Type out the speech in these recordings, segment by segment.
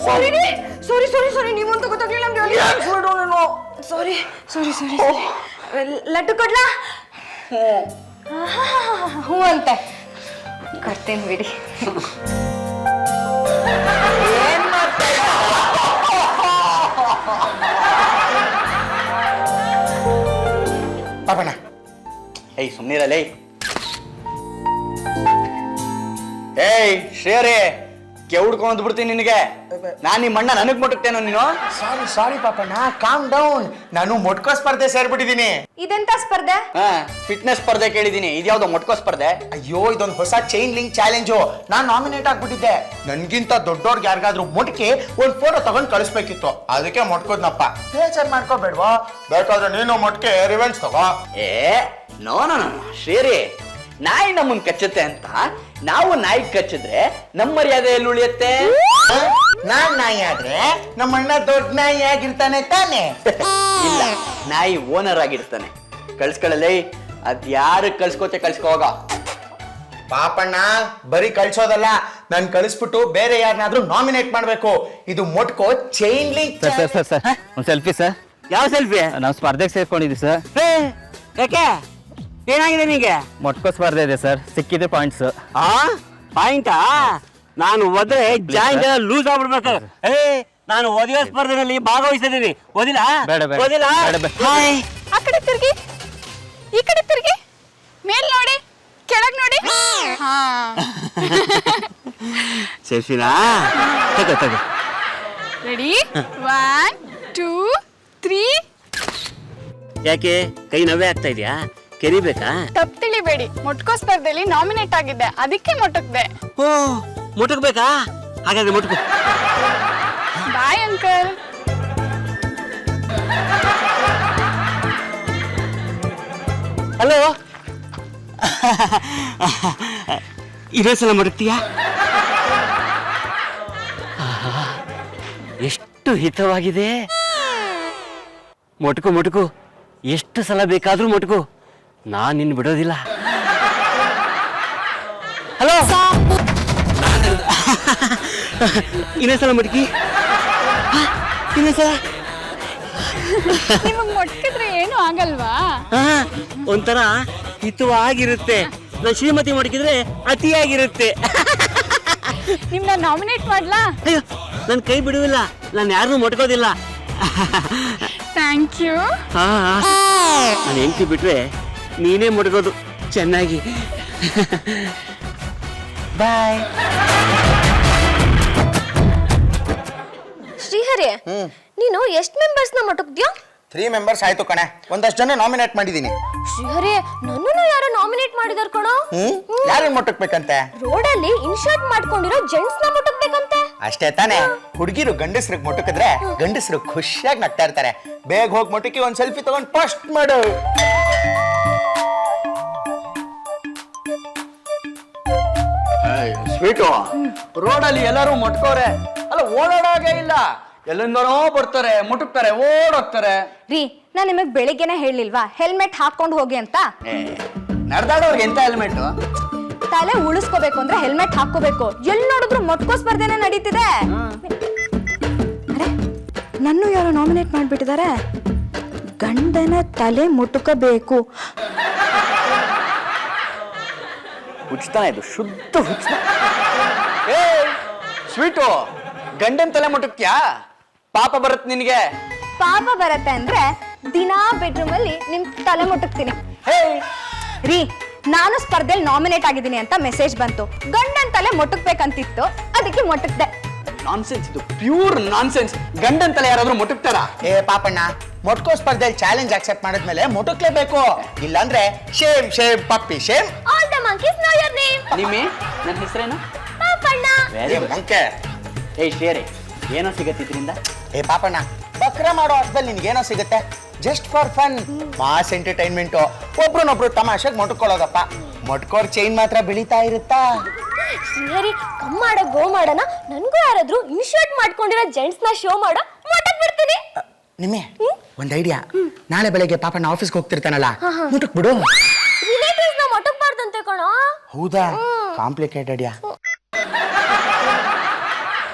ಸಾರಿ ನೀವಂತ ಗೊತ್ತಾಗ್ಲಿಲ್ಲ ಸಾರಿ ಲಡ್ಡು ಕೊಡ್ಲಾ ಹ್ಞೂ ಅಂತೆ ಕೊಡ್ತೇನೆ ಬಿಡಿ ಪಾಪಣ್ಣ ಏಯ್ ಸುಮ್ಮನಿರಲೇ ಏಯ್ ಶ್ರೇಯರೇ ಕೆವ್ಡ್ಕೊಂಡ್ ಬಿಡ್ತೀನಿ ನಿನಗೆ ನಾನ್ ನಿಮ್ಮ ಅಣ್ಣ ನನಗ್ ಮುಟ್ಟುತ್ತೇನೋ ನೀನು ಸಾರಿ ಪಾಪಣ್ಣ ಕಾಮ್ ಡೌನ್ ನಾನು ಮೊಟ್ಕೋ ಸ್ಪರ್ಧೆ ಸೇರ್ಬಿಟ್ಟಿದೀನಿ ಇದೆಂತ ಸ್ಪರ್ಧೆ ಫಿಟ್ನೆಸ್ ಸ್ಪರ್ಧೆ ಕೇಳಿದೀನಿ ಇದ್ಯಾವ್ದೋ ಮೊಟ್ಕೋ ಸ್ಪರ್ಧೆ ಅಯ್ಯೋ ಇದೊಂದು ಹೊಸ ಚೈನ್ ಲಿಂಕ್ ಚಾಲೆಂಜು ನಾನ್ ನಾಮಿನೇಟ್ ಆಗ್ಬಿಟ್ಟಿದ್ದೆ ನನ್ಗಿಂತ ದೊಡ್ಡೋರ್ಗೆ ಯಾರಿಗಾದ್ರೂ ಮೊಟ್ಕೆ ಒಂದ್ ಫೋಟೋ ತಗೊಂಡ್ ಕಳಿಸ್ಬೇಕಿತ್ತು ಅದಕ್ಕೆ ಮೊಟ್ಕೋದ್ನಪ್ಪ ಬೇಜಾರ್ ಮಾಡ್ಕೋಬೇಡ್ವಾ ಬೇಕಾದ್ರೆ ನೀನು ಮೊಟ್ಕೆ ರಿವೆಂಜ್ ತಗೋ ನೋ ಶ್ರೇರಿ ನಾಯಿ ನಮ್ಮನ್ ಕಚ್ಚುತ್ತೆ ಅಂತ ನಾವು ನಾಯಿ ಕಚ್ಚಿದ್ರೆ ನಮ್ಮ ಮರ್ಯಾದೆ ಎಲ್ಲಿ ಉಳಿಯುತ್ತೆ ನಾನ್ ನಾಯಿ ಆದ್ರೆ ನಮ್ಮಣ್ಣ ದೊಡ್ಡ ನಾಯಿ ಆಗಿರ್ತಾನೆ ತಾನೆ ಇಲ್ಲ ನಾಯಿ ಓನರ್ ಆಗಿರ್ತಾನೆ ಕಳ್ಸ್ಕೊಳ್ಳಲೇ ಅದ್ಯಾರು ಕಳ್ಸ್ಕೋತೆ ಕಳ್ಸ್ಕೋಗ ಪಾಪಣ್ಣ ಬರೀ ಕಳ್ಸೋದಲ್ಲ ನಾನ್ ಕಳಿಸ್ಬಿಟ್ಟು ಬೇರೆ ಯಾರನ್ನಾದ್ರೂ ನಾಮಿನೇಟ್ ಮಾಡ್ಬೇಕು ಇದು ಮೊಟ್ಕೋ ಚೈನ್ ಲಿಂಕ್ ಸರ್ ಒಂದ್ ಸೆಲ್ಫಿ ಸರ್ ಯಾವ ಸೆಲ್ಫಿ ನಾವು ಸ್ಪರ್ಧೆಗೆ ಸೇರ್ಕೊಂಡಿದ್ವಿ ಸರ್ ಯಾಕೆ ಏನಾಗಿದೆ ನಿಮಗೆ ಮೊಟ್ಕೋ ಸ್ಪರ್ಧೆ ಇದೆ ಸರ್ ಸಿಕ್ಕಿದೆ ಪಾಯಿಂಟ್ಸ್ ಪಾಯಿಂಟಾ ನಾನು ಹೋದ್ರೆ ಜಾಯಿಂಟ್ ಲೂಸ್ ಆಗ್ಬಿಡ್ಬೇಕು ನಾನು ಓದಿಯೋ ಸ್ಪರ್ಧೆಯಲ್ಲಿ ಭಾಗವಹಿಸಿದ್ದೀನಿ ಓದಿಲ್ಲ ಓದಿಲ್ಲ ಆ ಕಡೆ ತಿರ್ಗಿ ಈ ಕಡೆ ತಿರ್ಗಿ ಮೇಲ್ ನೋಡಿ ಕೆಳಗ್ ನೋಡಿ ಸೆಲ್ಫಿನಾ ತಗೋ ರೆಡಿ 1 2 3 ಯಾಕೆ ಕೈ ನವ್ವೆ ಆಗ್ತಾ ಇದೆಯಾ ಕೆರಿಬೇಕಾ ತಪ್ಪು ತಿಳಿಬೇಡಿ ಮೊಟ್ಕೋ ಸ್ಪರ್ಧೆಯಲ್ಲಿ ನಾಮಿನೇಟ್ ಆಗಿದ್ದೆ ಅದಕ್ಕೆ ಮೊಟಕ್ದೆ ಓ ಮುಟಕ್ಬೇಕಾ ಹಾಗಾದ್ರೆ ಮುಟಕು ಬಾಯ್ ಅಂಕಲ್ ಹಲೋ ಇನ್ನೊಂದ್ಸಲ ಮುಟಕ್ತೀಯಾ ಎಷ್ಟು ಹಿತವಾಗಿದೆ ಮೊಟಕು ಎಷ್ಟು ಸಲ ಬೇಕಾದ್ರೂ ಮೊಟಕು ನಾನ್ ನಿನ್ನ ಬಿಡೋದಿಲ್ಲ ಹಲೋ ಇನ್ನೊಂದ್ಸಲ ಮಟಕಿ ಇನ್ನೊಂದ್ಸಲ ನಿಮಗೆ ಮೊಟ್ಕಿದ್ರೆ ಏನು ಆಗಲ್ವಾ ಒಂಥರ ಹಿತವಾಗಿರುತ್ತೆ ನಾನು ಶ್ರೀಮತಿ ಮಡಕಿದ್ರೆ ಅತಿಯಾಗಿರುತ್ತೆ ನಿಮ್ನ ನಾಮಿನೇಟ್ ಮಾಡ್ಲಾ ಅಯ್ಯೋ ನನ್ನ ಕೈ ಬಿಡುವಿಲ್ಲ ನಾನು ಯಾರನ್ನೂ ಮೊಟ್ಕೋದಿಲ್ಲ ಥ್ಯಾಂಕ್ ಯು ನಾನು ಹೆಂಡತಿ ಬಿಟ್ರೆ ನೀನೇ ಮುಟ್ಕೋದು ಚೆನ್ನಾಗಿ ಬಾಯ್ ಶ್ರೀಹರಿ ನೀನು ಎಷ್ಟು ಮೆಂಬರ್ಸ್ ನ ಮಟಕ್ದ್ಯಾ 3 ಮೆಂಬರ್ಸ್ ಆಯ್ತು ಕಣೆ ಒಂದಷ್ಟು ಜನ ನಾಮಿನೇಟ್ ಮಾಡಿದೀನಿ ಶ್ರೀಹರಿ ನನ್ನನ್ನು ಯಾರೋ ನಾಮಿನೇಟ್ ಮಾಡಿದಾರ ಕಣೋ ಯಾರನ್ನ ಮುಟ್ಟಕ್ಬೇಕಂತೆ ರೋಡಲ್ಲಿ ಇನ್ಶರ್ಟ್ ಮಾಡ್ಕೊಂಡಿರೋ ಜೆಂಟ್ಸ್ ನ ಮುಟ್ಟಕ್ಬೇಕಂತೆ ಅಷ್ಟೇ ತಾನೆ ಹುಡುಗಿರು ಗಂಡಸ್ರಿಗೆ ಮುಟ್ಟಕಿದ್ರೆ ಗಂಡಸರು ಖುಷಿಯಾಗಿ ನಗ್ತಾ ಇರ್ತಾರೆ ಬೇಗ ಹೋಗಿ ಮುಟ್ಟಕ್ಕೆ ಒಂದ್ ಸೆಲ್ಫಿ ತಗೊಂಡ್ ಪೋಸ್ಟ್ ಮಾಡು ಸ್ವೀಟು ರೋಡಲ್ಲಿ ಎಲ್ಲರೂ ಮುಟ್ಕೋರೆ ಅಲ್ಲ ಓಡಾಡೋದೇ ಇಲ್ಲ ಎಲ್ಲಿಂದನೋ ಬರ್ತಾರೆ ಮುಟುಕ್ತಾರೆ ಓಡೋಗ್ತಾರೆ ರೀ ನಾನ್ ನಿಮಗ್ ಬೆಳಿಗ್ಗೆನೆ ಹೇಳಿಲ್ವಾ ಹೆಲ್ಮೆಟ್ ಹಾಕೊಂಡು ಹೋಗಿ ಅಂತ ನಡೆದಾಡೋರ್ಗೆ ಎಂತ ಹೆಲ್ಮೆಟ್ ತಲೆ ಉಳಿಸ್ಕೋಬೇಕು ಅಂದ್ರೆ ಹೆಲ್ಮೆಟ್ ಹಾಕೋಬೇಕು ಎಲ್ಲಿ ನೋಡಿದ್ರು ಮೊಟ್ಕೋ ಸ್ಪರ್ಧೆನೆ ನಡೀತಿದೆ ಅರೆ ನನ್ನೂ ಯಾರೋ ನಾಮಿನೇಟ್ ಮಾಡ್ಬಿಟ್ಟಿದ್ದಾರೆ ಗಂಡನ ತಲೆ ಮುಟುಕಬೇಕು ಹುಚ್ಚತಾನೆ ಇದು ಶುದ್ಧ ಹುಚ್ಚ ಸ್ವೀಟು ಗಂಡನ್ ತಲೆ ಮುಟಕ್ತ್ಯಾ ಪಾಪ ಬರುತ್ತೆ ನಿನಗೆ ಪಾಪ ಬರತ್ತೆ ಅಂದ್ರೆ ದಿನಾ ಬೆಡ್ರೂಮ್ ಅಲ್ಲಿ ನಿಮ್ ತಲೆ ಮುಟಕ್ತೀನಿ ರೀ ನಾನು ಸ್ಪರ್ಧೆಯಲ್ಲಿ ನಾಮಿನೇಟ್ ಆಗಿದ್ದೀನಿ ಅಂತ ಮೆಸೇಜ್ ಬಂತು ಗಂಡನ್ ತಲೆ ಮೊಟಕ್ಬೇಕಂತಿತ್ತು ಅದಕ್ಕೆ ಮೊಟಕ್ದೆ ನಾನ್ಸೆನ್ಸ್ ಇದು ಪ್ಯೂರ್ ನಾನ್ಸೆನ್ಸ್ ಗಂಡನ್ ತಲೆ ಯಾರಾದ್ರೂ ಮುಟಕ್ತಾರ ಪಾಪಣ್ಣ ಮೊಟ್ಕೋ ಸ್ಪರ್ಧೆಯಲ್ಲಿ ಚಾಲೆಂಜ್ ಅಕ್ಸೆಪ್ಟ್ ಮಾಡಿದ್ಮೇಲೆ ಮುಟಕ್ಲೇಬೇಕು ಇಲ್ಲಾಂದ್ರೆ shame shame puppy shame all the monkeys know your name ನಿಮ್ಮಿ ನನ್ನ ಹೆಸರೇನು ಪಾಪಣ್ಣ ವೆರಿ ಮಂಕೆ ಶೇರೆ ಏನೋ ಸಿಗತ್ತೆ ಇದರಿಂದ ಪಾಪಣ್ಣ ಬಕ್ರ ಮಾಡೋ ಅರ್ಥದಲ್ಲಿ ನಿನ್ಗೇನೋ ಸಿಗುತ್ತೆ just for fun mass entertainment ಒಬ್ರನ್ನೊಬ್ರು ತಮಾಷೆಗೆ ಮೊಟ್ಕೊಳ್ಳೋದಪ್ಪ ಮೊಟ್ಕೋರ್ ಚೈನ್ ಮಾತ್ರ ಬೆಳೀತಾ ಇರುತ್ತಾ ಶ್ರೀಹರಿ ಕಮ್ ಮಾಡೋ ಗೋ ಮಾಡೋಣ ನನ್ಗೂ ಯಾರಾದ್ರೂ ಇನ್ಶರ್ಟ್ ಮಾಡ್ಕೊಂಡಿರೋ ಜೆಂಟ್ಸ್ ನ ಶೋ ಮಾಡೋ ಮೊಟಕ್ ಬಿಡ್ತೀನಿ ನಿಮ್ಮೆ ಒಂದ್ ಐಡಿಯಾ ನಾಳೆ ಬೆಳಗ್ಗೆ ಪಾಪಣ್ಣ ಆಫೀಸ್ಗೆ ಹೋಗ್ತಿರ್ತಾನಲ್ಲ ಮುಟಕ್ ಬಿಡು ರಿಲೇಟಿವ್ಸ್ ನ ಮೊಟಕ್ ಬಾರ್ದಂತೆ ಕಣೋ ಹೌದಾ ಕಾಂಪ್ಲಿಕೇಟೆಡ್ ಯಾ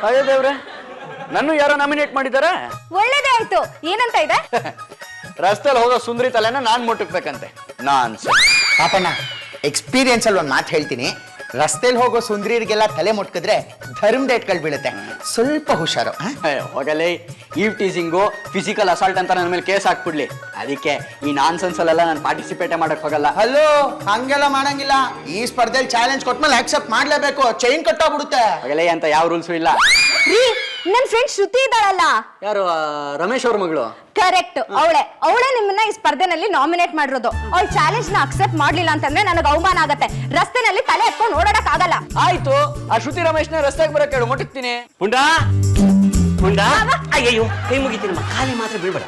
ಅಯ್ಯೋ ದೇವ್ರೆ ನನ್ನ ಯಾರೋ ನಾಮಿನೇಟ್ ಮಾಡಿದಾರೆ. ಒಳ್ಳೇದೇ ಆಯ್ತು. ಏನಂತ ಇದೆ? ರಸ್ತೆಯಲ್ಲಿ ಹೋಗೋ ಸುಂದರಿ ತಲೆನ ನಾನ್ ಮುಟ್ಟಕ್ಬೇಕಂತೆ. ನಾನ್ ಪಾಪಣ್ಣ ಎಕ್ಸ್ಪೀರಿಯನ್ಸ್ ಅಲ್ಲಿ ಒಂದ್ ಮಾತು ಹೇಳ್ತೀನಿ, ರಸ್ತೆಲಿ ಹೋಗೋ ಸುಂದರಿಯರಿಗೆಲ್ಲ ತಲೆ ಮುಟ್ಕಿದ್ರೆ ಧರ್ಮ ಡೇಟ್ಗಳು ಬೀಳುತ್ತೆ, ಸ್ವಲ್ಪ ಹುಷಾರು. ಹೋಗಲೇ ಈವ್ ಟೀಸಿಂಗು ಫಿಸಿಕಲ್ ಅಸಾಲ್ಟ್ ಅಂತ ನನ್ನ ಮೇಲೆ ಕೇಸ್ ಹಾಕ್ಬಿಡ್ಲಿ. ಅದಕ್ಕೆ ಈ ನಾನ್ಸೆನ್ಸ್ ಅಲ್ಲೆಲ್ಲ ನಾನು ಪಾರ್ಟಿಸಿಪೇಟ್ ಮಾಡಕ್ ಹೋಗಲ್ಲ. ಹಲೋ, ಹಂಗೆಲ್ಲ ಮಾಡಂಗಿಲ್ಲ. ಈ ಸ್ಪರ್ಧೆಯಲ್ಲಿ ಚಾಲೆಂಜ್ ಕೊಟ್ಮೇಲೆ ಆಕ್ಸೆಪ್ಟ್ ಮಾಡ್ಲೇಬೇಕು, ಚೈನ್ ಕಟ್ಟೋಗ್ಬಿಡುತ್ತೆ. ಹೋಗಲೇ ಅಂತ ಯಾವ ರೂಲ್ಸು ಇಲ್ಲ. ರೀ, ನನ್ ಫ್ರೆಂಡ್ ಶ್ರುತಿ ಇದ್ದಾಳಲ್ಲ, ಯಾರು ರಮೇಶ್ ಅವ್ರ ಮಗಳು? ಕರೆಕ್ಟ್, ಅವಳೇ ನಿಮ್ಮನ್ನ ಈ ಸ್ಪರ್ಧೆನಲ್ಲಿ ನಾಮಿನೇಟ್ ಮಾಡಿರೋದು. ಅವಳ ಚಾಲೆಂಜ್ ನ ಅಕ್ಸೆಪ್ಟ್ ಮಾಡ್ಲಿಲ್ಲ ಅಂತಂದ್ರೆ ನನಗೆ ಅವಮಾನ ಆಗತ್ತೆ. ರಸ್ತೆನಲ್ಲಿ ತಲೆ ಎತ್ಕೊಂಡು ಓಡಾಡಕ್ ಆಗಲ್ಲ. ಆಯ್ತು, ಆ ಶ್ರುತಿ ರಮೇಶ್ನ ರಸ್ತೆಗೆ ಬರಕ್ ಹೇಳು, ಮುಟ್ಟಕ್ತೀನಿ. ಪುಂಡಾ ಪುಂಡಾ, ಅಯ್ಯಯ್ಯೋ ಕೈ ಮುಗಿತೀನಮ್ಮ, ಕಾಲಿ ಮಾತ್ರ ಬೀಳ್ಬೇಡ,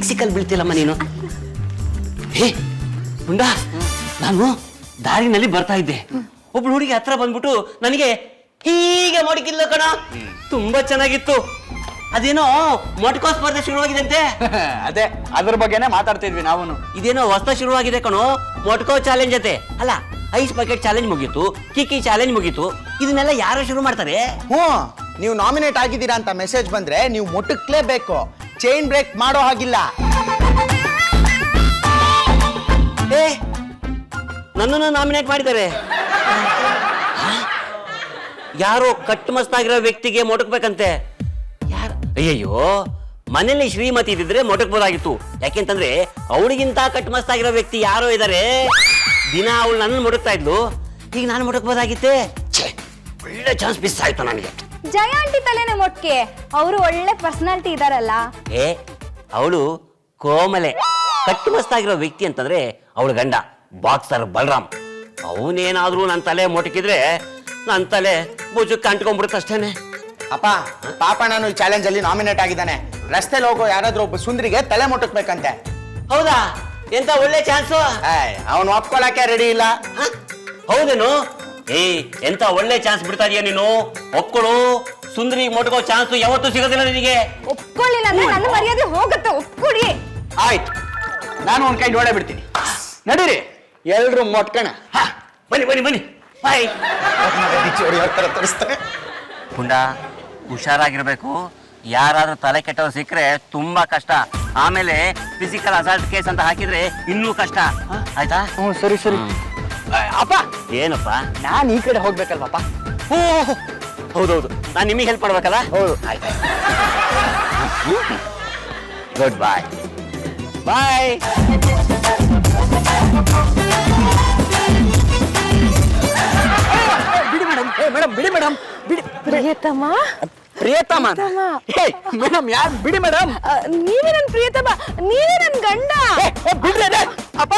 ಸಿಕ್ಕಲ್ಲಿ ಬೀಳ್ತಿಲ್ಲಮ್ಮ ನೀನು. ಹೇ ಪುಂಡಾ, ನಾನು ದಾರಿನಲ್ಲಿ ಬರ್ತಾ ಇದ್ದೆ, ಒಬ್ಳು ಹುಡುಗಿ ಹತ್ರ ಬಂದ್ಬಿಟ್ಟು ನನಗೆ ಹೀಗೆ ಮಾಡಿಕಿಲ್ಲ ಕಣ, ತುಂಬಾ ಚೆನ್ನಾಗಿತ್ತು. ಅದೇನೋ ಮೊಟ್ಕೋ ಸ್ಪರ್ಧೆ ಶುರುವಾಗಿದೆ. ಅದೇ ಅದ್ರ ಬಗ್ಗೆನೇ ಮಾತಾಡ್ತಿದ್ವಿ ನಾವು. ಇದೇನೋ ಹೊಸ ಶುರುವಾಗಿದೆ ಕಣೋ, ಮೊಟ್ಕೋ ಚಾಲೆಂಜ್ ಅತೆ. ಅಲ್ಲ, ಐಸ್ ಬಕೆಟ್ ಚಾಲೆಂಜ್ ಮುಗೀತು, ಕಿಕ್ಕಿ ಚಾಲೆಂಜ್ ಮುಗೀತು, ಇದನ್ನೆಲ್ಲ ಯಾರು ಶುರು ಮಾಡ್ತಾರೆ? ನೀವು ನಾಮಿನೇಟ್ ಆಗಿದ್ದೀರಾ ಅಂತ ಮೆಸೇಜ್ ಬಂದ್ರೆ ನೀವು ಮುಟ್ಟಕ್ಲೇಬೇಕು, ಚೈನ್ ಬ್ರೇಕ್ ಮಾಡೋ ಹಾಗಿಲ್ಲ. ಏ, ನನ್ನನ್ನು ನಾಮಿನೇಟ್ ಮಾಡಿದ್ದಾರೆ. ಯಾರೋ ಕಟ್ಟು ಮಸ್ತಾಗಿರೋ ವ್ಯಕ್ತಿಗೆ ಮೊಟಕ್ಬೇಕಂತೆ. ಯಾರು? ಅಯ್ಯಯ್ಯೋ, ಮನೇಲಿ ಶ್ರೀಮತಿ ಇದ್ದಿದ್ರೆ ಮೊಟಕ್ಬೋದಾಗಿತ್ತು. ಯಾಕೆಂತಂದ್ರೆ ಅವಳಿಗಿಂತ ಕಟ್ಟು ಮಸ್ತಾಗಿರೋ ವ್ಯಕ್ತಿ ಯಾರೋ ಇದಾರೆ. ದಿನ ಅವಳು ನನ್ನ ಮೊಟಕ್ತಾ ಇದ್ಲು, ಈಗ ನಾನು ಮೊಟಕ್ಬೋದಾಗಿತ್ತೆ. ಒಳ್ಳೆ ಚಾನ್ಸ್ ಮಿಸ್ ಆಯ್ತು ನನಗೆ. ಜಯ ಆಂಟಿ ತಲೆನೇ ಮೊಟ್ಕೆ, ಅವರು ಒಳ್ಳೆ ಪರ್ಸನಾಲಿಟಿ ಇದಾರಲ್ಲ. ಏ, ಅವಳು ಕೋಮಲೆ. ಕಟ್ಟು ಮಸ್ತಾಗಿರೋ ವ್ಯಕ್ತಿ ಅಂತಂದ್ರೆ ಅವಳು ಗಂಡ ಬಾಕ್ಸರ್ ಬಲರಾಮ್. ಅವನೇನಾದ್ರೂ ನನ್ನ ತಲೆ ಮೊಟಕಿದ್ರೆ ನನ್ನ ತಲೆ ಭುಜಕ್ಕೆ ಅಂಟ್ಕೊಂಡ್ಬಿಡುತ್ತೆ ಅಷ್ಟೇನೆ. ಅಪ್ಪ, ಪಾಪ ನಾನು ಈ ಚಾಲೆಂಜ್ ಅಲ್ಲಿ ನಾಮಿನೇಟ್ ಆಗಿದ್ದಾನೆ. ರಸ್ತೆಲಿ ಹೋಗೋ ಯಾರಾದ್ರೂ ಒಬ್ಬ ಸುಂದರಿಗೆ ತಲೆ ಮುಟ್ಟಕ್ಬೇಕಂತೆ. ಹೌದಾ? ಎಂತ ಒಳ್ಳೆ ಚಾನ್ಸು. ಅವನು ಒಪ್ಕೊಳಕ್ಕೆ ರೆಡಿ ಇಲ್ಲ. ಹೌದೇನು? ಎಂತ ಒಳ್ಳೆ ಚಾನ್ಸ್ ಬಿಡ್ತಾ ಇದೀಯ ನೀನು. ಒಪ್ಕೊಳ್ಳು, ಸುಂದರಿ ಮೊಟಕೋ ಚಾನ್ಸ್ ಯಾವತ್ತೂ ಸಿಗೋದಿಲ್ಲ ನಿನಗೆ. ಒಪ್ಕೊಳ್ಳಿಲ್ಲ ಅಂದ್ರೆ ನನ್ನ ಮರ್ಯಾದೆ ಹೋಗುತ್ತೆ. ಒಪ್ಕೊಡಿ. ಆಯ್ತು, ನಾನು ಒಂದ್ ಕೈ ನೋಡೇ ಬಿಡ್ತೀನಿ. ನಡೀರಿ, ಎಲ್ರು ಮೊಟ್ಕಣ. ಬನ್ನಿ ಬನ್ನಿ ಬನ್ನಿ, ಬಾಯ್. ತೋರಿಸ್ತಾರೆ. ಪುಂಡ, ಹುಷಾರಾಗಿರ್ಬೇಕು. ಯಾರಾದ್ರೂ ತಲೆ ಕೆಟ್ಟವ್ರು ಸಿಕ್ಕರೆ ತುಂಬಾ ಕಷ್ಟ. ಆಮೇಲೆ ಫಿಸಿಕಲ್ ಅಸಾಲ್ಟ್ ಕೇಸ್ ಅಂತ ಹಾಕಿದ್ರೆ ಇನ್ನೂ ಕಷ್ಟ. ಆಯ್ತಾ? ಸರಿ ಸರಿ. ಅಪ್ಪ, ಏನಪ್ಪ? ನಾನ್ ಈ ಕಡೆ ಹೋಗ್ಬೇಕಲ್ವಪ್ಪ? ಓ, ಹೌದೌದು, ನಾನು ನಿಮಗೆ ಹೆಲ್ಪ್ ಮಾಡ್ಬೇಕಲ್ಲ. ಹೌದು. ಆಯ್ತಾ? ಗುಡ್ ಬಾಯ್. ಬಾಯ್. ಬಿಡಿ ಮೇಡಮ್. ಮೇಡಮ್ ಬಿಡಿ ಮೇಡಮ್, ಬಿಡಿ. ಪ್ರಿಯತಮ, ಪ್ರಿಯತಮ ಮೇಡಮ್, ಯಾರು? ಬಿಡಿ ಮೇಡಮ್. ನೀವೇ ನನ್ ಪ್ರಿಯತಮ, ನೀವೇ ನನ್ ಗಂಡ. ಬಿಡ್ರಿ ಅಪ್ಪ.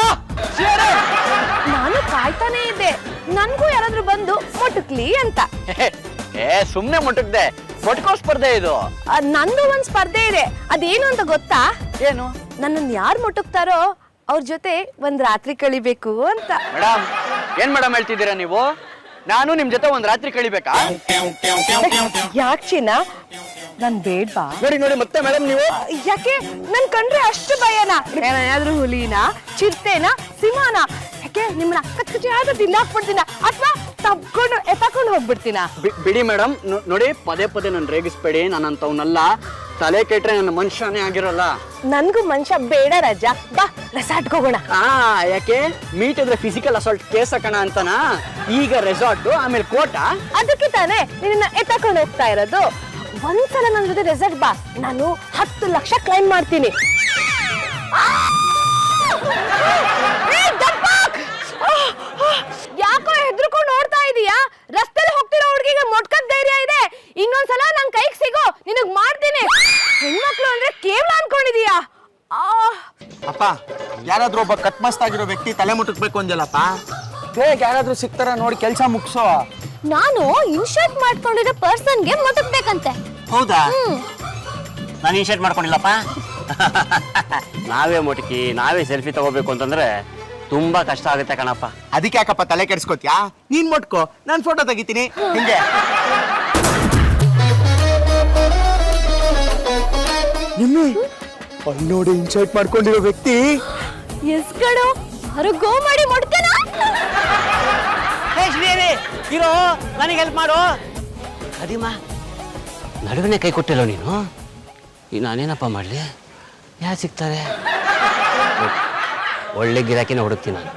ನಾನು ಕಾಯ್ತಾನೆ ಇದ್ದೆ, ನನ್ಗೂ ಯಾರಾದ್ರೂ ಬಂದು ಮೊಟಕ್ಲಿ ಅಂತ. ಸುಮ್ನೆ ಮುಟ್ಟಕ್ದೆ, ಮೊಟ್ಕೋ ಸ್ಪರ್ಧೆ ಇದು. ನಂದು ಒಂದ್ ಸ್ಪರ್ಧೆ ಇದೆ. ಅದೇನು ಅಂತ ಗೊತ್ತಾ? ಏನು? ನನ್ನನ್ನು ಯಾರು ಮೊಟಕ್ತಾರೋ ಅವ್ರ ಜೊತೆ ಒಂದ್ ರಾತ್ರಿ ಕಳಿಬೇಕು ಅಂತ. ಮೇಡಮ್, ಏನ್ ಮೇಡಮ್ ಹೇಳ್ತಿದ್ದೀರಾ ನೀವು? ನಾನು ನಿಮ್ ಜೊತೆ ಒಂದ್ ರಾತ್ರಿ ಕಳಿಬೇಕಾ? ಯಾಕೆ ಚಿನ್ನ, ನನ್ ಬೇಡ್ವಾ? ನೋಡಿ ನೋಡಿ, ಮತ್ತೆ ಮೇಡಮ್ ನೀವು ಯಾಕೆ ನನ್ ಕಂಡ್ರೆ ಅಷ್ಟು ಭಯನಾ? ಏನಾದ್ರೂ ಹುಲಿನ, ಚಿರತೆನ, ಸಿಂಹನ? ಯಾಕೆ ನಿಮ್ಮನ್ನ ಕಚ್ಚಿ ಆದ ತಿನ್ನಾಕ್ಬಿಡ್ತೀನ ಅಥವಾ ತಬ್ಕೊಂಡು ಎತ್ತಾಕೊಂಡು ಹೋಗ್ಬಿಡ್ತೀನ? ಬಿಡಿ ಮೇಡಮ್. ನೋಡಿ, ಪದೇ ಪದೇ ನನ್ ರೇಗಿಸ್ಬೇಡಿ. ನಾನಂತವ್ನಲ್ಲ. ತಲೆ ಕೆಟ್ರೆ ನನ್ನ ಮನುಷ್ಯನೇ ಆಗಿರಲ್ಲ. ನನ್ಗೂ ಮನುಷ್ಯ ಬೇಡ ರಾಜ. ಬಾ, ರೆಸಾರ್ಟ್ಗೆ ಹೋಗೋಣ. ಯಾಕೆ? ಮೀಟ್ ಇದ್ರೆ ಫಿಸಿಕಲ್ ಅಸಾಲ್ಟ್ ಕೇಸ್ ಹಾಕೋಣ ಅಂತನಾ? ಈಗ ರೆಸಾರ್ಟ್, ಆಮೇಲೆ ಕೋಟ. ಅದಕ್ಕೆ ತಾನೇ ನಿನ್ನ ಎತ್ತಾಕೊಂಡು ಹೋಗ್ತಾ ಇರೋದು. ಒಂದ್ಸಲ ನನ್ನ ಜೊತೆ ರೆಸಾರ್ಟ್ ಬಾ, ನಾನು 10 ಲಕ್ಷ ಕ್ಲೈಮ್ ಮಾಡ್ತೀನಿ. ಯಾಕೋ ಹೆದರ್ಕೊಂಡು ನೋಡ್ತಾ ಇದೀಯಾ? ರಸ್ತೆಲಿ ಹೋಗ್ತಿರೋ ಹುಡುಗಿಗೆ ಮೊಟ್ಕದ್ ಧೈರ್ಯ ಇದೆ. ಇನ್ನೊಂದ್ಸಲ ನನ್ ಕೈಗೆ ಸಿಗೋ, ನಿನಗ್ ಮಾಡ್ತೀನಿ. ಹೆಣ್ಮಕ್ಳು ಅಂದ್ರೆ ಕೇವಲ ಅನ್ಕೊಂಡಿದೀಯಾ? ಅಪ್ಪ, ಯಾರಾದ್ರೂ ಒಬ್ಬ ಕಟ್ಮಸ್ತ್ ಆಗಿರೋ ವ್ಯಕ್ತಿ ತಲೆ ಮುಟ್ಟಕ್ಬೇಕು ಅಂದಲ್ಲಪ್ಪ. ಬೇಗ ಯಾರಾದ್ರೂ ಸಿಗ್ತಾರ ನೋಡಿ ಕೆಲಸ ಮುಗಿಸೋ. ನಾನು ಇನ್ಶರ್ಟ್ ಮಾಡ್ಕೊಂಡಿರೋ ಪರ್ಸನ್ಗೆ ಮೊಟಕ್ಬೇಕಂತೆ. ಹೌದಾ? ನಾನು ಇನ್ಶರ್ಟ್ ಮಾಡ್ಕೊಂಡಿಲ್ಲಪ್ಪ. ನಾವೇ ಮೊಟಕಿ ನಾವೇ ಸೆಲ್ಫಿ ತಗೋಬೇಕು ಅಂತಂದ್ರೆ ತುಂಬಾ ಕಷ್ಟ ಆಗುತ್ತೆ ಕಣಪ್ಪ. ಅದಕ್ಕೆ ಯಾಕಪ್ಪ ತಲೆ ಕೆಡಿಸ್ಕೋತ್ಯಾ? ನೀನ್ ಮುಟ್ಕೋ, ನಾನ್ ಫೋಟೋ ತೆಗಿತೀನಿ. ಹಿಂಗೆ ಅಲ್ಲಿ ನೋಡಿ ಇನ್ಸರ್ಟ್ ಮಾಡ್ಕೊಂಡಿರೋ ವ್ಯಕ್ತಿ. ಎಸ್ ಕಣೋ, ಗೋ ಮಾಡಿ ಮೊಟ್ಕನ. ಇರೋ, ನನಗೆ ಹೆಲ್ಪ್ ಮಾಡು. ಅದಿಮ್ಮ, ನಡುವಿನ ಕೈ ಕೊಟ್ಟಿಲ್ಲ ನೀನು ಈಗ ನಾನೇನಪ್ಪ ಮಾಡಲಿ ಯಾರು ಸಿಗ್ತಾರೆ ಒಳ್ಳೆ ಗಿರಾಕಿನ ಹುಡುಕ್ತೀನಿ ನಾನು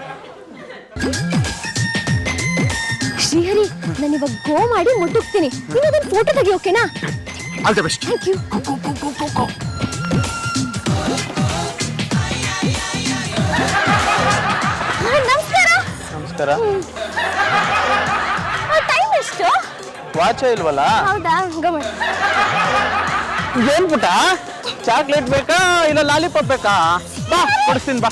ಶ್ರೀಹರಿ ನಾನು ಇವಾಗ ಗೋ ಮಾಡಿ ಮುಟ್ಟುಕ್ತೀನಿ ನೀನು ಅದನ್ನ ಫೋಟೋ ತೆಗಿ ಓಕೆನಾ all the best. Thank you ನಮಸ್ಕಾರ ನಮಸ್ಕಾರ. ಟೈಮ್ ಎಷ್ಟು ವಾಚ ಇಲ್ವಲ್ಲ? ಹೌದಾ ಗೋ ಮಾಡಿ ಏನ್ ಪುಟ? ಚಾಕ್ಲೇಟ್ ಬೇಕಾ ಇಲ್ಲ ಲಾಲಿಪಾಪ್ ಬೇಕಾ? ಬಾ ಕೊಡಿಸ್ತೀನಿ ಬಾ.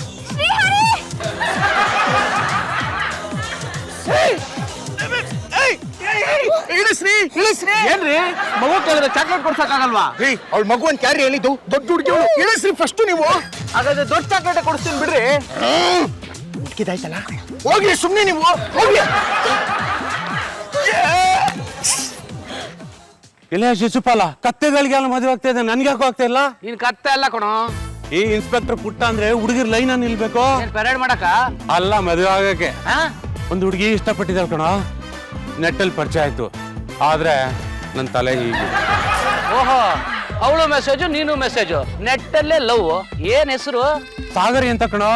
ಇಳಿಸ್ರಿ ಇಳಿಸ್ರಿ. ಏನ್ರಿ ಮಗು ಕೇಳಿದ್ರೆ ಚಾಕ್ಲೇಟ್ ಕೊಡ್ಸಕ್ಕಾಗಲ್ವಾ? ಅವ್ಳ ಮಗು ಅಂತ ಯಾರು ಹೇಳಿದ್ದು? ದೊಡ್ಡ ಹುಡುಗಿ ಇಳಿಸ್ರಿ ಫಸ್ಟ್ ನೀವು. ಹಾಗಾದ್ರೆ ದೊಡ್ಡ ಚಾಕ್ಲೇಟ್ ಕೊಡಿಸ್ತೀನಿ ಬಿಡ್ರಿ. ಹುಡುಕಿದಾಯ್ತಲ್ಲ ಹೋಗಿ ಸುಮ್ಮನೆ ನೀವು ಹೋಗಿ. ಇಲ್ಲ ಶಿಶುಪಾಲ ಕತ್ತೆಗಳಿಗೆಲ್ಲ ಮದುವೆ ಆಗ್ತಾ ಇದೆ ನನ್ಗೆ ಯಾಕೋ ಆಗ್ತಾ ಇಲ್ಲ. ನೀನ್ ಕತ್ತೆ ಅಲ್ಲ ಕಣೋ, ಈ ಇನ್ಸ್ಪೆಕ್ಟರ್ ಪುಟ್ಟ ಅಂದ್ರೆ ಹುಡುಗಿರ್ ಲೈನ್ ನಿಲ್ಬೇಕು ಪೆರೇಡ್ ಮಾಡಕ. ಅಲ್ಲ ಮದುವೆ ಆಗಕ್ಕೆ. ಒಂದು ಹುಡುಗಿ ಇಷ್ಟಪಟ್ಟಿದ್ದಾಳ ಕಣೋ, ನೆಟ್ಟಲ್ಲಿ ಪರಿಚಯ ಆಯ್ತು. ಆದ್ರೆ ನನ್ನ ತಲೆ ಹೀಗೆ. ಓಹೋ, ಅವಳು ಮೆಸೇಜು ನೀನು ಮೆಸೇಜು, ನೆಟ್ಟಲ್ಲೇ ಲವ್. ಏನ್ ಹೆಸರು? ಸಾಗರಿ ಅಂತ ಕಣೋ.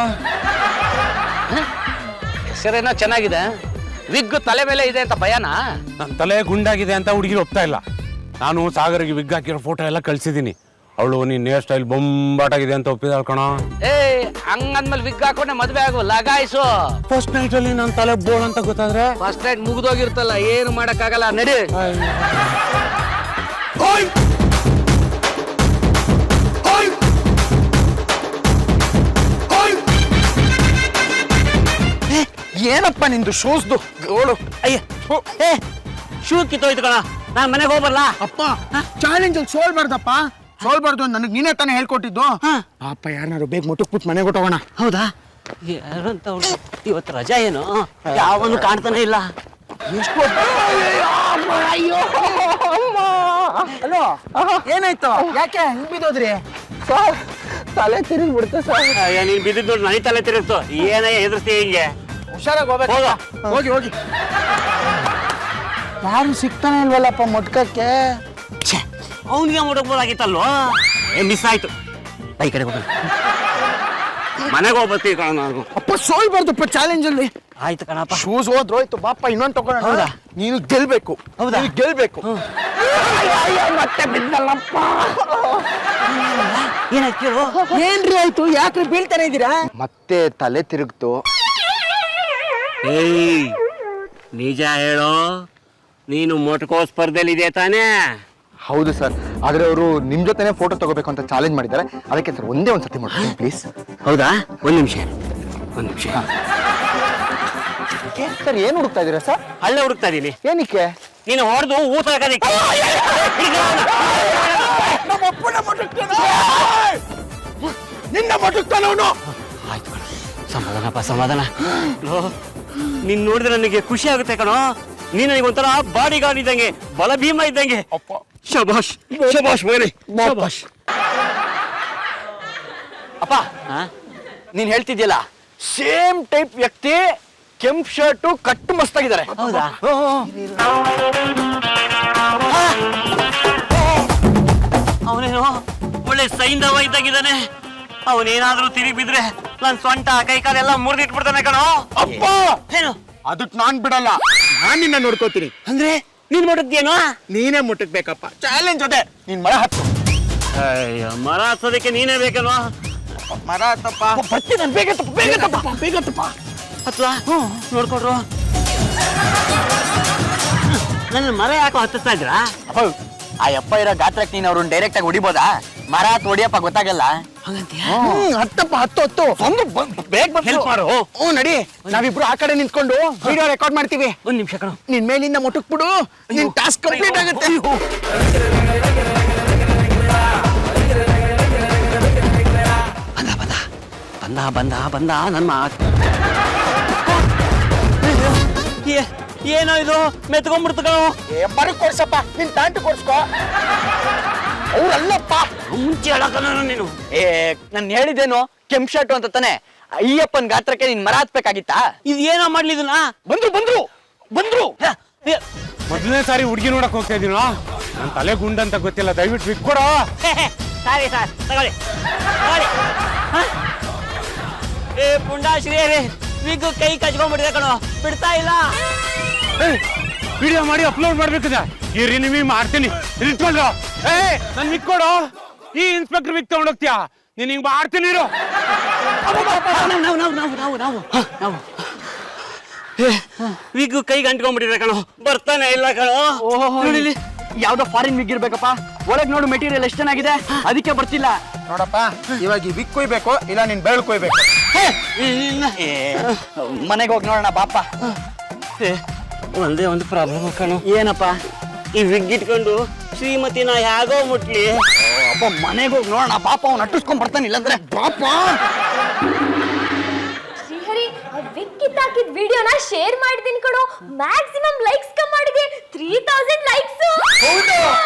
ಹೆಸರೇನೋ ಚೆನ್ನಾಗಿದೆ. ವಿಗ್ ತಲೆ ಮೇಲೆ ಇದೆ ಅಂತ ಭಯನಾ? ನನ್ನ ತಲೆ ಗುಂಡಾಗಿದೆ ಅಂತ ಹುಡುಗಿರು ಒಪ್ತಾ ಇಲ್ಲ. ನಾನು ಸಾಗರಿಗೆ ವಿಗ್ ಹಾಕಿರೋ ಫೋಟೋ ಎಲ್ಲ ಕಳ್ಸಿದ್ದೀನಿ. ಅವಳು ನೀನ್ ಹೇರ್ ಸ್ಟೈಲ್ ಬೊಂಬಾಟಾಗಿದೆ ಅಂತ ಒಪ್ಪಿದಾಳ ಕಣೋ. ಏ ಹಂಗಂದ್ಮೇಲೆ ವಿಗ್ ಹಾಕೊಂಡೆ ಮದ್ವೆ ಆಗು, ಲಗಾಯಿಸು. ಫಸ್ಟ್ ನೈಟ್ ಅಲ್ಲಿ ನನ್ನ ತಲೆ ಬೋಳ್ ಅಂತ ಗೊತ್ತಾದ್ರೆ ಫಸ್ಟ್ ನೈಟ್ ಮುಗ್ದೋಗಿರ್ತಲ್ಲ, ಏನು ಮಾಡಕ್ಕಾಗಲ್ಲ, ನಡಿ. ಏನಪ್ಪ ನಿಂದು ಶೂಸ್ದು ಗೋಳು? ಅಯ್ಯ ಏ ಶೂ ಕಿತ್ತೋಯ್ತು ಕಣ, ನಾನು ಮನೆಗೆ ಹೋಗ್ಬರ್ಲಾ? ಅಪ್ಪ ಚಾಲೆಂಜ್ ಅಲ್ಲಿ ಸೋಲ್ಬಾರ್ದಪ್ಪ, ಸೋಲ್ಬಾರ್ದು. ನನಗೆ ನೀನೇ ತಾನೇ ಹೇಳ್ಕೊಟ್ಟಿದ್ದು. ಪಾಪ ಯಾರನ್ನಾರು ಬೇಗ ಮುಟ್ಟುಕ್ಬಿಟ್ಟು ಮನೆಗೆ ಹೊಟ್ಟೋಗೋಣ. ಹೌದಾ? ಯಾರು ಅಂತ ಇವತ್ತು ರಜಾ ಏನು? ಯಾವನು ಕಾಣ್ತಾನೆ ಇಲ್ಲ. ಎಷ್ಟು ಹಲೋ, ಏನಾಯ್ತು? ಯಾಕೆ ಹಿಂಗ್ ಬಿದ್ದೋದ್ರಿ? ತಲೆ ತಿರುಗಿ ಬಿಡುತ್ತೆ ಸರ್. ಅಯ್ಯ, ನೀನ್ ಬಿದ್ದಿದ್ದು ನೋಡಿ ನನಗೆ ತಲೆ ತಿರುಗ್ತು. ಏನಯ್ಯ ಹೆದರ್ಸ್ತೀಯ ಹಿಂಗೆ? ಹುಷಾರಾಗಿ ಹೋಗ್ಬೇಕು. ಹೋಗ. ಹೋಗಿ ಹೋಗಿ. ಯಾರು ಸಿಗ್ತಾನೆ ಇಲ್ವಲ್ಲಪ್ಪ ಮುಟ್ಕಕ್ಕೆ. ಅವನಿಗೆ ಮುಡಕ್ಬೋದಾಗಿತ್ತಲ್ವ? ಮಿಸ್ ಆಯ್ತು. ಈ ಕಡೆ ಹೋಗೋಣ, ಮನೆಗೆ ಹೋಗ್ಬರ್ತೀವಿ ಕಣ ನಾನು. ಅಪ್ಪ ಸೋಲ್ಬಾರ್ದಪ್ಪ ಚಾಲೆಂಜ್ ಅಲ್ಲಿ. ಆಯ್ತು ಕಣಪ್ಪ. ಶೂಸ್ ಹೋಯ್ತು ಬಾಪ, ಇನ್ನೊಂದು ತಗೊಳ್ಳೋಣ. ಹೌದಾ? ನೀನು ಗೆಲ್ಬೇಕು. ಹೌದಾ? ನೀನು ಗೆಲ್ಬೇಕು. ಮತ್ತೆ ಬಿದ್ದಲ್ಲಪ್ಪ. ಏನಾಯ್ತು ಕೇಳು? ಏನ್ರಿ ಆಯ್ತು? ಯಾಕ್ರಿ ಬೀಳ್ತಾನೆ ಇದ್ದೀರಾ? ಮತ್ತೆ ತಲೆ ತಿರುಗ್ತು. ಏಯ್, ನಿಜ ಹೇಳೋ, ನೀನು ಮೊಟ್ಕೋ ಸ್ಪರ್ಧೆಲಿ ಇದೆ ತಾನೇ? ಹೌದು ಸರ್, ಆದ್ರೆ ಅವರು ನಿಮ್ ಜೊತೆನೆ ಫೋಟೋ ತಗೋಬೇಕು ಅಂತ ಚಾಲೆಂಜ್ ಮಾಡಿದ್ದಾರೆ. ಅದಕ್ಕೆ ಸರ್ ಒಂದೇ ಒಂದು ಸತಿ ಮಾಡ್ತೀನಿ ಪ್ಲೀಸ್. ಹೌದಾ? ಒಂದ್ ನಿಮಿಷ. ಸರ್ ಏನ್ ಹುಡುಕ್ತಾ ಇದೀರಾ ಸರ್? ಹಳ್ಳೆ ಹುಡುಕ್ತಾ ಇದೀನಿ. ಏನಕ್ಕೆ? ನೀನು ಹೊಡೆದು ಊತ ಹಾಕೋದಿಕ್ಕೆ. ನಿನ್ನ ಮಟುಕ್ತಾನವನು. ಆಯ್ತು ಕಣ, ಸಮಾಧಾನಪ್ಪ ಸಮಾಧಾನ. ನೀನ್ ನೋಡಿದ್ರೆ ನನಗೆ ಖುಷಿ ಆಗುತ್ತೆ ಕಣೋ. ನೀನ್ ನನಗೆ ಒಂಥರ ಬಾಡಿ ಗಾರ್ಡ್ ಇದ್ದಂಗೆ, ಬಲ ಭೀಮ ಇದ್ದಂಗೆ. ಶಬಾಷ್ ಶಬಾಷ್ ಮಗನೇ, ಶಬಾಷ್. ಅಪ್ಪ, ನೀನ್ ಹೇಳ್ತಿದ್ಯಲ್ಲ, ಸೇಮ್ ಟೈಪ್ ವ್ಯಕ್ತಿ, ಕೆಂಪ್ ಶರ್ಟು, ಕಟ್ಟು ಮಸ್ತಾಗಿದ್ದಾರೆ. ಹೌದಾ? ಅವನೇನು ಒಳ್ಳೆ ಸೈಂಧವ ಇದ್ದಾಗಿದ್ದಾನೆ. ಅವನೇನಾದ್ರೂ ತಿರುಗಿ ಬಿದ್ರೆ ನನ್ ಸೊಂಟ ಕೈ ಕಾಲೆಲ್ಲ ಮುರಿದಿಟ್ಬಿಡ್ತಾನೆ ಕಣೋ. ಅಪ್ಪ, ಏನು? ಅದಕ್ ನಾನ್ ಬಿಡಲ್ಲ. ನಾನ್ ನಿನ್ನ ನೋಡ್ಕೋತೀನಿ. ಅಂದ್ರೆ ನೀನ್ ಮುಟ್ಟುತ್ತೇನೋ? ನೀನೇ ಮುಟ್ಟಕ್ಬೇಕಪ್ಪ. ಚಾಲೆಂಜ್ ಅದೇ. ನೀನ್ ಮರ ಹತ್ತು. ಅಯ್ಯೋ, ಮರ ಹತ್ತೋದಕ್ಕೆ ನೀನೇ ಬೇಕೇನೋ? ಮರ ಹತ್ತಪ್ಪ. ಬರ್ತೀನಿ ನಾನು. ಬೇಗ ತಪ್ಪ, ಬೇಗ ತಪ್ಪ, ಬೇಗ ತಪ್ಪ. ಹತ್ವಾ? ನೋಡ್ಕೊಡ್ರು. ನನ್ನ ಮರ ಯಾಕೋ ಹತ್ತಿಸ್ತಾ ಇದ್ರಾ? ಆ ಯಪ್ಪ ಇರೋ ಗಾತ್ರಕ್ಕೆ ನೀನು ಅವ್ರನ್ನ ಡೈರೆಕ್ಟ್ ಆಗಿ ಹೊಡಿಬೋದಾ? ಮರ ಹತ್ತು ಹೊಡಿಯಪ್ಪ, ಗೊತ್ತಾಗಲ್ಲ. ಹತ್ತಪ್ಪ, ಹತ್ತು ಹತ್ತು. ಬೇಗ ಹೆಲ್ಪ್ ಮಾಡು. ಹ್ಞೂ ನಡಿ. ನಾವಿಬ್ರು ಆ ಕಡೆ ನಿಂತ್ಕೊಂಡು ವಿಡಿಯೋ ರೆಕಾರ್ಡ್ ಮಾಡ್ತೀವಿ. ಒಂದ್ ನಿಮಿಷ ಕಣೋ. ನಿನ್ ಮೇಲಿಂದ ಮುಟ್ಟಕ್ ಬಿಡು. ನಿನ್ ಟಾಸ್ಕ್ ಕಂಪ್ಲೀಟ್ ಆಗುತ್ತೆ. ಬಂದ ನನ್ನ ಮಾತು. ಏನೋ ಇದು ಮೆತ್ಕೊಂಡ್ಬಿಡ್ತು ಕಣೋ. ಮರಕ್ ಕೊಡ್ಸಪ್ಪ. ನಿನ್ ಪ್ಯಾಂಟ್ ಕೊಡ್ಸ್ಕೋ. ಅವ್ರಲ್ಲಪ್ಪ. ಮುಂಚೆ ಹೇಳಕನ ನೀನು. ನಾನು ಹೇಳಿದ್ದೇನು, ಕೆಂಪ್ ಶರ್ಟು ಅಂತ ತಾನೆ. ಅಯ್ಯಪ್ಪನ್ ಗಾತ್ರಕ್ಕೆ ನೀನ್ ಮರ ಹತ್ಬೇಕಾಗಿತ್ತಾ? ಇದು ಏನೋ ಮಾಡ್ಲಿ ಇದನ್ನ? ಬಂದ್ರು ಬಂದ್ರು ಬಂದ್ರು. ಮೊದಲನೇ ಸಾರಿ ಹುಡುಗಿ ನೋಡಕ್ ಹೋಗ್ತಾ ಇದೀನೋ ನನ್ನ ತಲೆ ಗುಂಡ್ ಅಂತ ಗೊತ್ತಿಲ್ಲ, ದಯವಿಟ್ಟು ವಿಗ್ ಕೊಡೋ. ಸಾರಿ ಸರ್, ತಗೊಳ್ಳಿ ತಗೊಳ್ಳಿ. ಹ? ಏ ಪುಂಡಾಶ್ರೀ ವಿಗ್ ಕೈ ಕಚ್ಕೊಂಡ್ಬಿಟ್ಟಿದೆ ಕಣೋ, ಬಿಡ್ತಾ ಇಲ್ಲ. ವಿಡಿಯೋ ಮಾಡಿ ಅಪ್ಲೋಡ್ ಮಾಡ್ಬೇಕದ. ಈ ರಿನಿಮಿ ಮಾಡ್ತೀನಿ, ಇಟ್ಕೊಂಡ್ರು. ನನ್ ವಿಗ್ ಕೊಡೋ. ಈ ಇನ್ಸ್ಪೆಕ್ಟರ್ ವಿಗ್ ತಗೊಂಡೋಗ್ತೀಯಾ? ನೀನ್ ಹಿಂಗ್ ಮಾಡ್ತೀನಿ ಇರು. ನಾವು ವಿಗ್ ಕೈಗೆ ಅಂಟ್ಕೊಂಡ್ಬಿಟ್ಟಿದೆ ಕಣೋ, ಬರ್ತಾನೆ ಇಲ್ಲ ಕಣೋ. ನೋಡಿಲಿ ಯಾವ್ದೋ ಫಾರಿನ್ ವಿಗ್ ಇರ್ಬೇಕಪ್ಪ. ಒಳಗ್ ನೋಡು ಮೆಟೀರಿಯಲ್ ಎಷ್ಟು ಚೆನ್ನಾಗಿದೆ, ಅದಕ್ಕೆ ಬರ್ತಿಲ್ಲ. ನೋಡಪ್ಪ, ಇವಾಗ ಈ ವಿಗ್ ಕೊಯ್ಬೇಕು ಇಲ್ಲ ನೀನ್ ಬೆಳ್ ಕೊಯ್ಬೇಕು. ಮನೆಗೆ ಹೋಗಿ ನೋಡೋಣ ಬಾಪ. ಒಂದೇ ಒಂದು ಪ್ರಾಬ್ಲಮ್ ಕಣೋ. ಏನಪ್ಪ? ಈ ವಿಗ್ ಇಟ್ಕೊಂಡು ಶ್ರೀಮತಿನ ಹೇಗೋ ಮುಟ್ಲಿ. ಅಪ್ಪ ಮನೆಗೆ ಹೋಗಿ ನೋಡೋಣ ಪಾಪ, ಅವ್ನು ಅಟ್ಟಿಸ್ಕೊಂಡ್ ಬರ್ತಾನೆ. ಇಲ್ಲಂದ್ರೆ ಪಾಪ. ಶ್ರೀಹರಿ, ವಿಗ್ ಕಿತ್ತಾಕಿದ ವಿಡಿಯೋನ ಶೇರ್ ಮಾಡಿದೀನಿ ಕಣೋ. ಮ್ಯಾಕ್ಸಿಮಮ್ ಲೈಕ್ಸ್ ಕಮ್ ಮಾಡಿದೆ, 3000 ಲೈಕ್ಸ್. ಹೌದು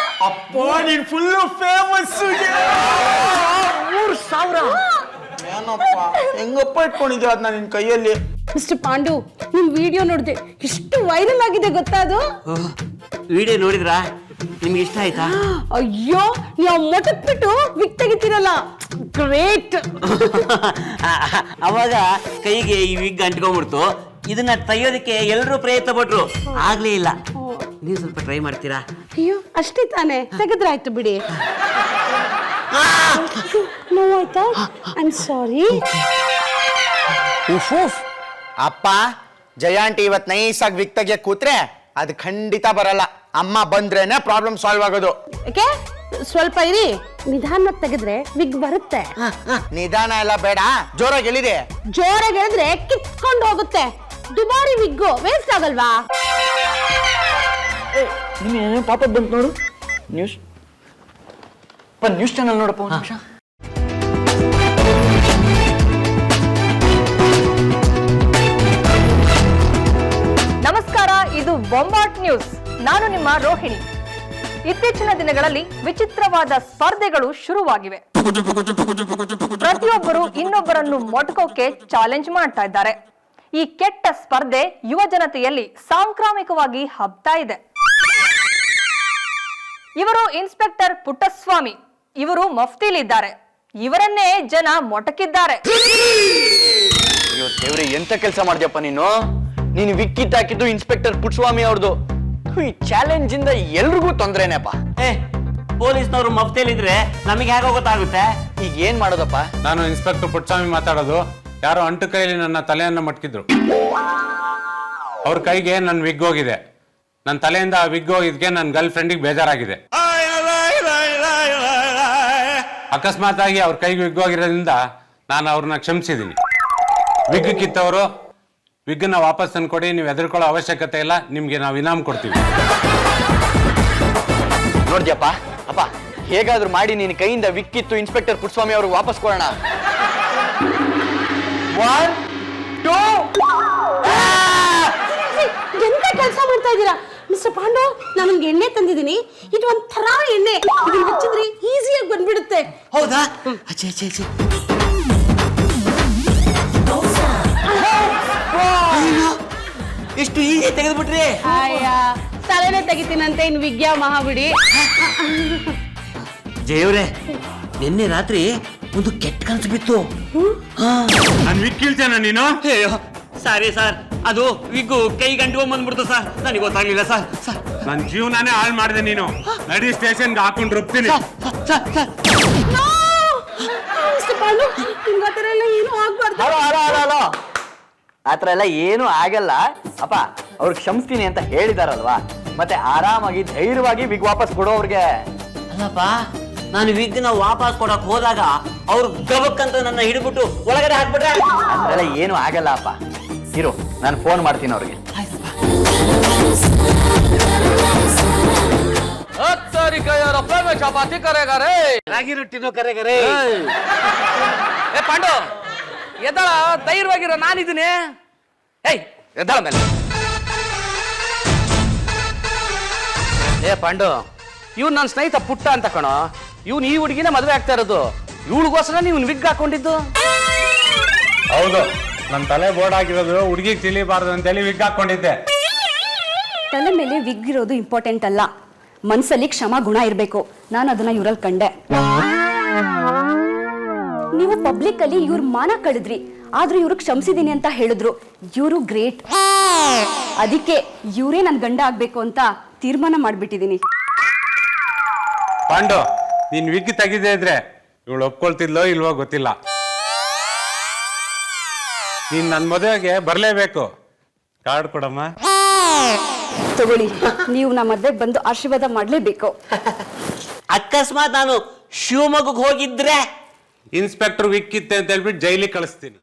ಅಪ್ಪ, ನೀನ್ ಫುಲ್ ಫೇಮಸ್. 3000. ಏನಪ್ಪ ಹೆಂಗಪ್ಪ ಇಟ್ಕೊಂಡಿದ್ದೆ ಅದನ್ನ ನಿನ್ ಕೈಯಲ್ಲಿ? ಮಿಸ್ಟರ್ ಪಾಂಡು, ನಿಮ್ ವಿಡಿಯೋ ನೋಡಿದೆ, ಎಷ್ಟು ವೈರಲ್ ಆಗಿದೆ ಗೊತ್ತಾ ಅದು? ವಿಡಿಯೋ ನೋಡಿದ್ರಾ? ನಿಮ್ಗೆ ಇಷ್ಟ ಆಯ್ತಾ? ಅಯ್ಯೋ, ನೀವು ಮೊಟಕ್ ಬಿಟ್ಟು ವಿಗ್ ತೆಗಿತೀರಲ್ಲ, ಗ್ರೇಟ್. ಅವಾಗ ಕೈಗೆ ಈ ವಿಗ್ ಅಂಟ್ಕೊಂಡ್ಬಿಡ್ತು. ಇದನ್ನ ತೆಗಿಯೋದಕ್ಕೆ ಎಲ್ಲರೂ ಪ್ರಯತ್ನ ಪಟ್ರು, ಆಗ್ಲೇ ಇಲ್ಲ. ನೀವು ಸ್ವಲ್ಪ ಟ್ರೈ ಮಾಡ್ತೀರಾ? ಅಯ್ಯೋ, ಅಷ್ಟೇ ತಾನೇ, ತೆಗೆದ್ರಾಯ್ತು ಬಿಡಿ. ನೋವಾಯ್ತಾ? I am sorry. ಉಫ್. ಅಪ್ಪ, ಜಯಾಂಟಿ ಇವತ್ ನೈಸಾಗಿ ವಿಗ್ ತೆಗಿಯಕ್ ಕೂತ್ರೆ ಅದು ಖಂಡಿತ ಬರಲ್ಲ. ಅಮ್ಮ ಬಂದ್ರೇನೆ ಪ್ರಾಬ್ಲಮ್ ಸಾಲ್ವ್ ಆಗೋದು. ಯಾಕೆ? ಸ್ವಲ್ಪ ಇರಿ, ನಿಧಾನವಾಗಿ ತೆಗೆದ್ರೆ ವಿಗ್ ಬರುತ್ತೆ. ನಿಧಾನ ಎಲ್ಲ ಬೇಡ, ಜೋರಾಗಿ ಎಲ್ಲಿದೆ? ಜೋರಾಗಿ ಹೇಳಿದ್ರೆ ಕಿತ್ಕೊಂಡು ಹೋಗುತ್ತೆ. ದುಬಾರಿ ವಿಗ್ಗು ವೇಸ್ಟ್ ಆಗಲ್ವಾ? ನಿಮ್ಗೆ ಪಾಪ ಬಂತು ನೋಡು. ನ್ಯೂಸ್ ಚಾನಲ್ ನೋಡಪ್ಪ ಒಂದು ನಿಮಿಷ. ನಮಸ್ಕಾರ, ಇದು ಬೊಂಬಾಟ್ ನ್ಯೂಸ್. ನಾನು ನಿಮ್ಮ ರೋಹಿಣಿ. ಇತ್ತೀಚಿನ ದಿನಗಳಲ್ಲಿ ವಿಚಿತ್ರವಾದ ಸ್ಪರ್ಧೆಗಳು ಶುರುವಾಗಿವೆ. ಪ್ರತಿಯೊಬ್ಬರು ಇನ್ನೊಬ್ಬರನ್ನು ಮೊಟಕೋಕೆ ಚಾಲೆಂಜ್ ಮಾಡ್ತಾ ಇದ್ದಾರೆ. ಈ ಕೆಟ್ಟ ಸ್ಪರ್ಧೆ ಯುವ ಜನತೆಯಲ್ಲಿ ಸಾಂಕ್ರಾಮಿಕವಾಗಿ ಹಬ್ತಾ ಇದೆ. ಇವರು ಇನ್ಸ್ಪೆಕ್ಟರ್ ಪುಟ್ಟಸ್ವಾಮಿ. ಇವರು ಮಫ್ತಿಲಿದ್ದಾರೆ. ಇವರನ್ನೇ ಜನ ಮೊಟಕಿದ್ದಾರೆ. ಅಯ್ಯೋ ದೇವ್ರೆ, ಎಂತ ಕೆಲಸ ಮಾಡ್ದ್ಯಪ್ಪ ನೀನು. ನೀನು ವಿಗ್ ಕಿತ್ತಾಕಿದ್ದು ಇನ್ಸ್ಪೆಕ್ಟರ್ ಪುಟ್ಟಸ್ವಾಮಿ ಅವ್ರದ್ದು. ಈ ಚಾಲೆಂಜ್ ಇಂದ ಎಲ್ರಿಗೂ ತೊಂದ್ರೆನೇಪ್ಪ. ಪೊಲೀಸ್ನವರು ಮಫ್ತಿಯಲ್ಲಿದ್ರೆ ನಮಗೆ ಹೇಗೋ ಗೊತ್ತಾಗುತ್ತೆ. ಈಗ ಏನ್ ಮಾಡೋದಪ್ಪ? ನಾನು ಇನ್ಸ್ಪೆಕ್ಟರ್ ಪುಟ್ಟಸ್ವಾಮಿ ಮಾತಾಡೋದು. ಯಾರೋ ಅಂಟು ಕೈಯಲ್ಲಿ ನನ್ನ ತಲೆಯನ್ನ ಮಟ್ಕಿದ್ರು. ಅವ್ರ ಕೈಗೆ ನನ್ನ ವಿಗ್ ಹೋಗಿದೆ. ನನ್ನ ತಲೆಯಿಂದ ಆ ವಿಗ್ ಹೋಗಿದ್ಕೆ ನನ್ನ ಗರ್ಲ್ ಫ್ರೆಂಡಿಗೆ ಬೇಜಾರಾಗಿದೆ. ಅಕಸ್ಮಾತ್ ಆಗಿ ಅವ್ರ ಕೈಗೆ ವಿಗ್ ಹೋಗಿರೋದ್ರಿಂದ ನಾನು ಅವ್ರನ್ನ ಕ್ಷಮಿಸಿದ್ದೀನಿ. ವಿಗ್ ಕಿತ್ತವರು ವಿಗ್ನ ವಾಪಸ್ ತಂದ್ಕೊಡಿ, ನೀವು ಹೆದರ್ಕೊಳ್ಳೋ ಅವಶ್ಯಕತೆ ಇಲ್ಲ, ನಿಮ್ಗೆ ನಾವು ಇನಾಮ್ ಕೊಡ್ತೀವಿ. ನೋಡ್ದ್ಯಪ್ಪ ಅಪ್ಪ, ಹೇಗಾದ್ರೂ ಮಾಡಿ ನಿನ್ನ ಕೈಯಿಂದ ವಿಗ್ ಕಿತ್ತು ಇನ್ಸ್ಪೆಕ್ಟರ್ ಪುಟ್ಟಸ್ವಾಮಿ ಅವ್ರಿಗೆ ವಾಪಸ್ ಕೊಡೋಣ. 1 2 ಎಂತ ಕೆಲಸ ಮಾಡ್ತಾ ಇದ್ದೀರಾ ಮಿಸ್ಟರ್ ಪಾಂಡು? ನಾನು ನಿಮ್ಗೆ ಎಣ್ಣೆ ತಂದಿದ್ದೀನಿ. ಇದು ಒಂಥರ ಎಣ್ಣೆ, ಇದನ್ನ ಹಚ್ಚಿದ್ರೆ ಈಸಿಯಾಗಿ ಬಂದ್ಬಿಡುತ್ತೆ. ಹೌದಾ? ಅಚ್ಚೆ ಅಚ್ಚೆ ಅಚ್ಚೆ. ಇಷ್ಟು ಈಸಿ ತೆಗೆದ್ಬಿಟ್ರಿ? ಅಯ್ಯ, ತಲೆನೇ ತೆಗಿತೀನಂತೆ, ಇನ್ನು ವಿಗ್ಯ ಮಹಾಬಿಡಿ. ಜಯವ್ರೆ, ನಿನ್ನೆ ರಾತ್ರಿ ಒಂದು ಕೆಟ್ಟ ಕನಸು ಬಿತ್ತು. ನಾನು ವಿಗ್ ಕೀಳ್ತೇನೆ ನೀನು? ಅಯ್ಯೋ ಸಾರಿ ಸರ್, ಅದು ವಿಗ್ಗು ಕೈ ಗಂಟು ಬಂದ್ಬಿಡ್ತು ಸರ್, ನನಗೆ ಗೊತ್ತಾಗ್ಲಿಲ್ಲ ಸರ್. ನನ್ನ ಜೀವನಾನೇ ಹಾಳು ಮಾಡಿದೆ ನೀನು. ನಡಿ ಸ್ಟೇಷನ್ಗೆ ಹಾಕೊಂಡು ರುಬ್ತೀನಿ. ಮಿಸ್ಟರ್ ಪಾಂಡು, ನಿಮ್ಗೆ ಆ ಥರ ಎಲ್ಲ ಏನೂ ಆಗ್ಬಾರ್ದು. ಹಲೋ, ಆತರ ಎಲ್ಲ ಏನು ಆಗಲ್ಲ ಅಪ್ಪ. ಅವ್ರಿಗೆ ಕ್ಷಮಿಸ್ತೀನಿ ಅಂತ ಹೇಳಿದಾರಲ್ವಾ, ಮತ್ತೆ ಆರಾಮಾಗಿ ಧೈರ್ಯವಾಗಿ ವಿಗ್ ವಾಪಸ್ ಕೊಡೋ ಅವ್ರಿಗೆ. ಅಲ್ಲಪ್ಪ, ನಾನು ವಿಗ್ನ ವಾಪಸ್ ಕೊಡಕ್ ಹೋದಾಗ ಅವ್ರು ಗಬಕ್ಕಂತ ನನ್ನ ಹಿಡಿದ್ಬಿಟ್ಟು ಒಳಗಡೆ ಹಾಕ್ಬಿಟ್ರೆ. ಅದೆಲ್ಲ ಏನು ಆಗಲ್ಲ ಅಪ್ಪ. ಇರು, ನಾನು ಫೋನ್ ಮಾಡ್ತೀನಿ ಅವ್ರಿಗೆ. ಚಪಾತಿ ಕರೆಗಾರೆ ರಾಗಿ ರೊಟ್ಟಿನೂ ಕರೆಗರೆ. ಏ ಪಾಂಡು, ಎದ್ದಾಳ, ಧೈರ್ಯವಾಗಿರೋ, ನಾನಿದ್ದೀನಿ. ಏಯ್ ಎದ್ದಾಳ ಮೇಲೆ. ಏ ಪಾಂಡು, ಇವ್ನು ನನ್ನ ಸ್ನೇಹಿತ ಪುಟ್ಟ ಅಂತ ಕಣೋ. ಇವ್ನು ಈ ಹುಡುಗಿನ ಮದುವೆ ಆಗ್ತಾ ಇರೋದು. ಇವಳಿಗೋಸ್ಕರ ನೀವು ವಿಗ್ ಹಾಕೊಂಡಿದ್ದು. ಹೌದು, ನನ್ನ ತಲೆ ಬೋರ್ಡ್ ಆಗಿರೋದು ಹುಡುಗಿಗೆ ತಿಳಿಬಾರ್ದು ಅಂತೇಳಿ ವಿಗ್ ಹಾಕೊಂಡಿದ್ದೆ. ತಲೆ ಮೇಲೆ ವಿಗ್ ಇರೋದು ಇಂಪಾರ್ಟೆಂಟ್ ಅಲ್ಲ, ಮನ್ಸಲ್ಲಿ ಕ್ಷಮಾ ಗುಣ ಇರಬೇಕು. ನಾನು ಅದನ್ನ ಇವ್ರಲ್ಲಿ ಕಂಡೆ. ನೀವು ಪಬ್ಲಿಕ್ ಅಲ್ಲಿ ಇವ್ರ ಮಾನ ಕಳೆದ್ರಿ, ಆದ್ರೂ ಇವ್ರು ಕ್ಷಮಿಸಿದೀನಿ ಅಂತ ಹೇಳಿದ್ರು. ಇವರು ಗ್ರೇಟ್. ಅದಕ್ಕೆ ಇವರೇ ನನ್ ಗಂಡ ಆಗ್ಬೇಕು ಅಂತ ತೀರ್ಮಾನ ಮಾಡ್ಬಿಟ್ಟಿದೀನಿ. ಪಾಂಡು, ನೀನ್ ವಿಗ್ ತೆಗಿದೇ ಇದ್ರೆ ಇವಳು ಒಪ್ಕೊಳ್ತಿದ್ಲೋ ಇಲ್ವೋ ಗೊತ್ತಿಲ್ಲ. ನೀನ್ ನನ್ನ ಮದುವೆಗೆ ಬರ್ಲೇಬೇಕು. ಕಾರ್ಡ್ ಕೊಡಮ್ಮ. ತಗೊಳ್ಳಿ, ನೀವು ನಮ್ಮ ಮದ್ವೆಗೆ ಬಂದು ಆಶೀರ್ವಾದ ಮಾಡ್ಲೇಬೇಕು. ಅಕಸ್ಮಾತ್ ನಾನು ಶಿವಮೊಗ್ಗಕ್ಕೆ ಹೋಗಿದ್ರೆ ಇನ್ಸ್ಪೆಕ್ಟರ್ ವಿಗ್ ಕಿತ್ತೆ ಅಂತ ಹೇಳ್ಬಿಟ್ಟು ಜೈಲಿಗೆ ಕಳಿಸ್ತೀನಿ.